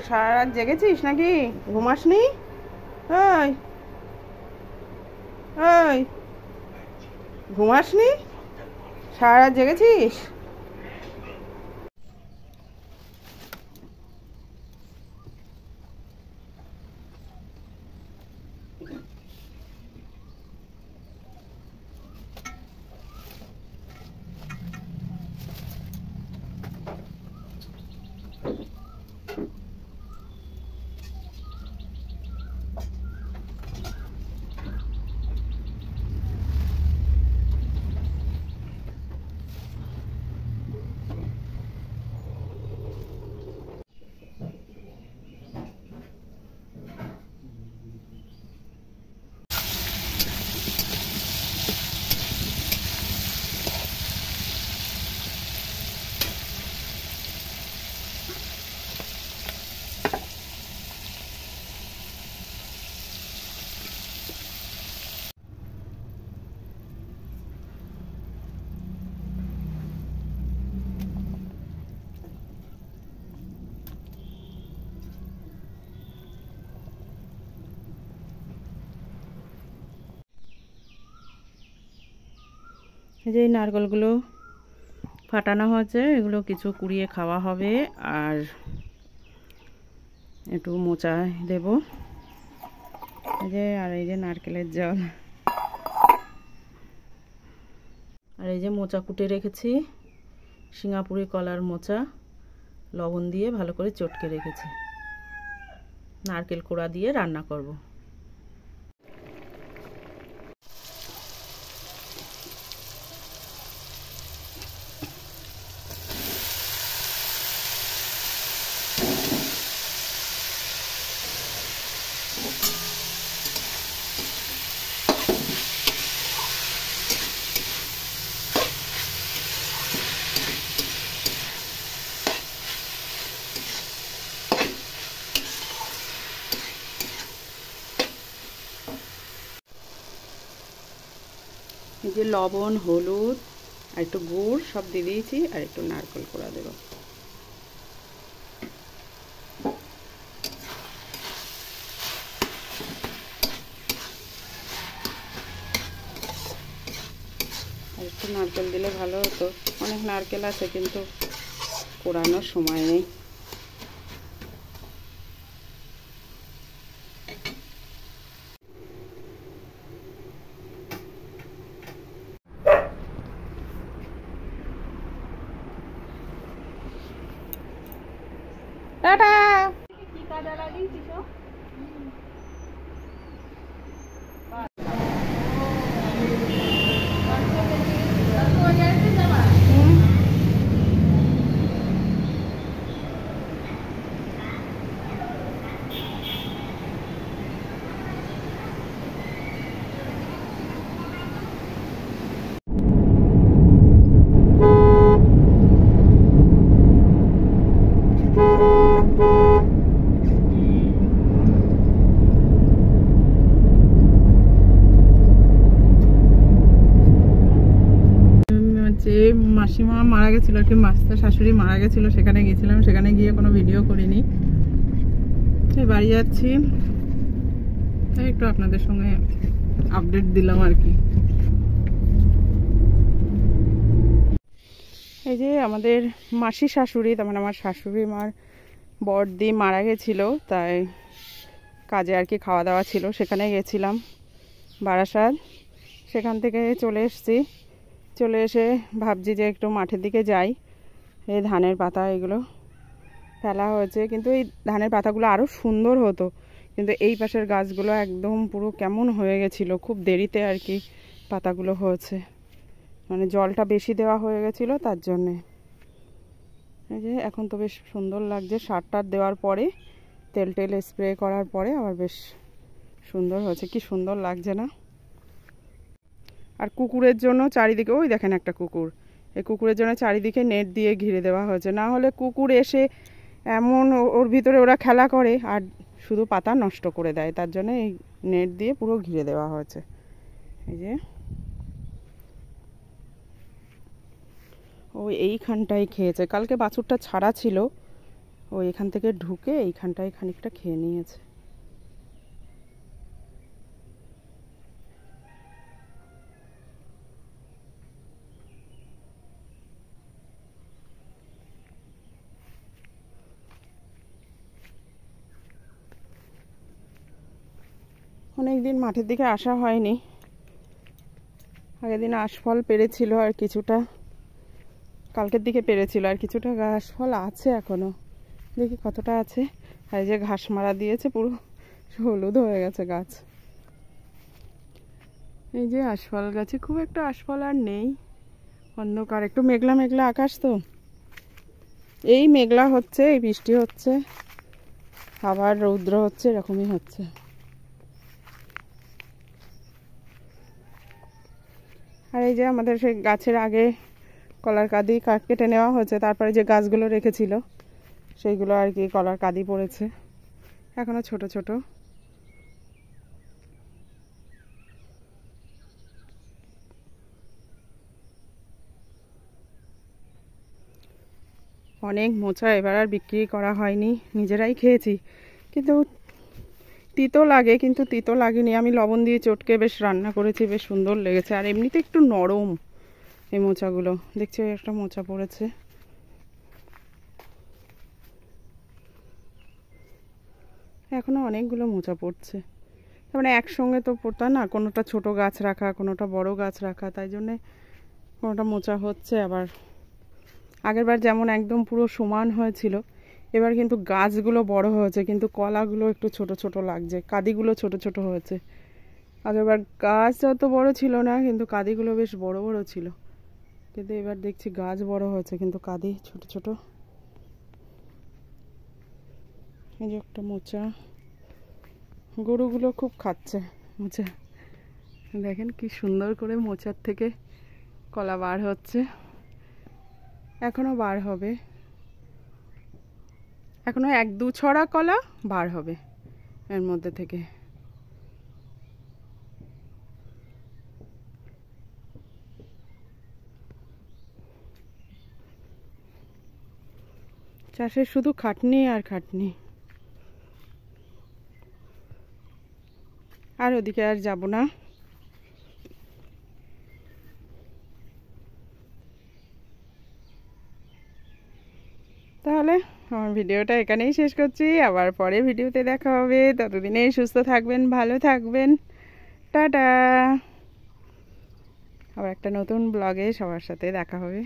সারা রাত জেগেছিস নাকি? ঘুমাসনি? ওই ওই ঘুমাসনি? সারা রাত জেগেছিস? এই যে নারকেলগুলো ফাটানো হয়েছে, এগুলো কিছু কুড়িয়ে খাওয়া হবে আর একটু মোচা দেব। আর এই যে নারকেলের জল, আর এই যে মোচা কুটে রেখেছি, সিঙ্গাপুরি কলার মোচা, লবণ দিয়ে ভালো করে চটকে রেখেছি। নারকেল কোড়া দিয়ে রান্না করব। এই যে লবণ, হলুদ আর একটু গুড় সব দিয়ে দিয়েছি, আর একটু নারকেল কোড়া দেব। আর একটু নারকেল দিলে ভালো হতো, অনেক নারকেল আছে কিন্তু কোড়ানোর সময় নেই। টাটা। কি কাজে লাগিয়েছিস? মাসিমা মারা গেছিল আর কি, মাস্তা শাশুড়ি মারা গেছিল, সেখানে গেছিলাম। সেখানে গিয়ে কোনো ভিডিও করিনি, বাড়ি যাচ্ছি, তাই একটু আপনাদের সঙ্গে আপডেট দিলাম আর কি। এই যে আমাদের মাসি শাশুড়ি, তার মানে আমার শাশুড়ি মার বড়দি মারা গেছিল, তাই কাজে আর কি খাওয়া দাওয়া ছিল, সেখানে গেছিলাম বারাসাত। সেখান থেকে চলে এসেছি, চলে এসে ভাবছি যে একটু মাঠের দিকে যাই। এই ধানের পাতা এগুলো ফেলা হয়েছে, কিন্তু এই ধানের পাতাগুলো আরও সুন্দর হতো, কিন্তু এই পাশের গাছগুলো একদম পুরো কেমন হয়ে গেছিলো, খুব দেরিতে আর কি পাতাগুলো হয়েছে, মানে জলটা বেশি দেওয়া হয়ে গেছিলো তার জন্যে। এই যে এখন তো বেশ সুন্দর লাগছে, সার টার দেওয়ার পরে, তেল টেল স্প্রে করার পরে আবার বেশ সুন্দর হয়েছে। কি সুন্দর লাগছে না? আর কুকুরের জন্য চারিদিকে, ওই দেখেন একটা কুকুর, এই কুকুরের জন্য চারিদিকে নেট দিয়ে ঘিরে দেওয়া হয়েছে, না হলে কুকুর এসে এমন ওর ভিতরে ওরা খেলা করে আর শুধু পাতা নষ্ট করে দেয়, তার জন্য এই নেট দিয়ে পুরো ঘিরে দেওয়া হয়েছে। এই যে ও এইখানটাই খেয়েছে, কালকে বাছুরটা ছাড়া ছিল, ও এখান থেকে ঢুকে এইখানটায় খানিকটা খেয়ে নিয়েছে। অনেকদিন মাঠের দিকে আসা হয়নি। আগের দিন আশফল পেরেছিল আর কিছুটা, কালকের দিকে পেরেছিল আর কিছুটা আশফল আছে এখনো, দেখি কতটা আছে। আর এই যে ঘাস মারা দিয়েছে, পুরো হলুদ হয়ে গেছে গাছ। এই যে আশফল গাছে খুব একটা আশফল আর নেই, অন্ধকার, একটু মেঘলা মেঘলা আকাশ তো, এই মেঘলা হচ্ছে, এই বৃষ্টি হচ্ছে, আবার রৌদ্র হচ্ছে, এরকমই হচ্ছে। আর এই যে আমাদের সেই গাছের আগে কলার কাঁদি কেটে নেওয়া হয়েছে, তারপরে যে গাছগুলো রেখেছিল সেইগুলো আর কি কলার কাঁদি পড়েছে, এখনো ছোট ছোট। অনেক মোচা এবার আর বিক্রি করা হয়নি, নিজেরাই খেয়েছি। কিন্তু তিতো লাগে, কিন্তু তিতো লাগেনি, আমি লবণ দিয়ে চটকে বেশ রান্না করেছি, বেশ সুন্দর লেগেছে। আর এমনিতে একটু নরম এই মোচাগুলো। দেখছি একটা মোচা পড়েছে, এখনো অনেকগুলো মোচা পড়ছে। মানে একসঙ্গে তো পড়তা না, কোনোটা ছোট গাছ রাখা, কোনোটা বড় গাছ রাখা, তাই জন্যে কোনোটা মোচা হচ্ছে। আবার আগেরবার যেমন একদম পুরো সমান হয়েছিল, এবার কিন্তু গাছগুলো বড় হয়েছে, কিন্তু কলাগুলো একটু ছোট ছোট লাগছে, কাঁদিগুলো ছোট ছোট হয়েছে। আগেরবার গাছ অত বড় ছিল না, কিন্তু কাঁদিগুলো বেশ বড় বড় ছিল। কিন্তু এবার দেখছি গাছ বড় হয়েছে, কিন্তু কাঁদি ছোট ছোট। এই যে একটা মোচা, গরুগুলো খুব খাচ্ছে মোচা। দেখেন কি সুন্দর করে মোচার থেকে কলা বার হচ্ছে, এখনো বার হবে, এখনো 1-2 ছড়া কলা বার হবে এর মধ্যে থেকে। চাষের শুধু খাটনি আর খাটনি। আর ওদিকে আর যাব না। তাহলে আমার ভিডিওটা এখানেই শেষ করছি, আবার পরে ভিডিওতে দেখা হবে। ততদিনে সুস্থ থাকবেন, ভালো থাকবেন, টাটা। আবার একটা নতুন ব্লগে সবার সাথে দেখা হবে।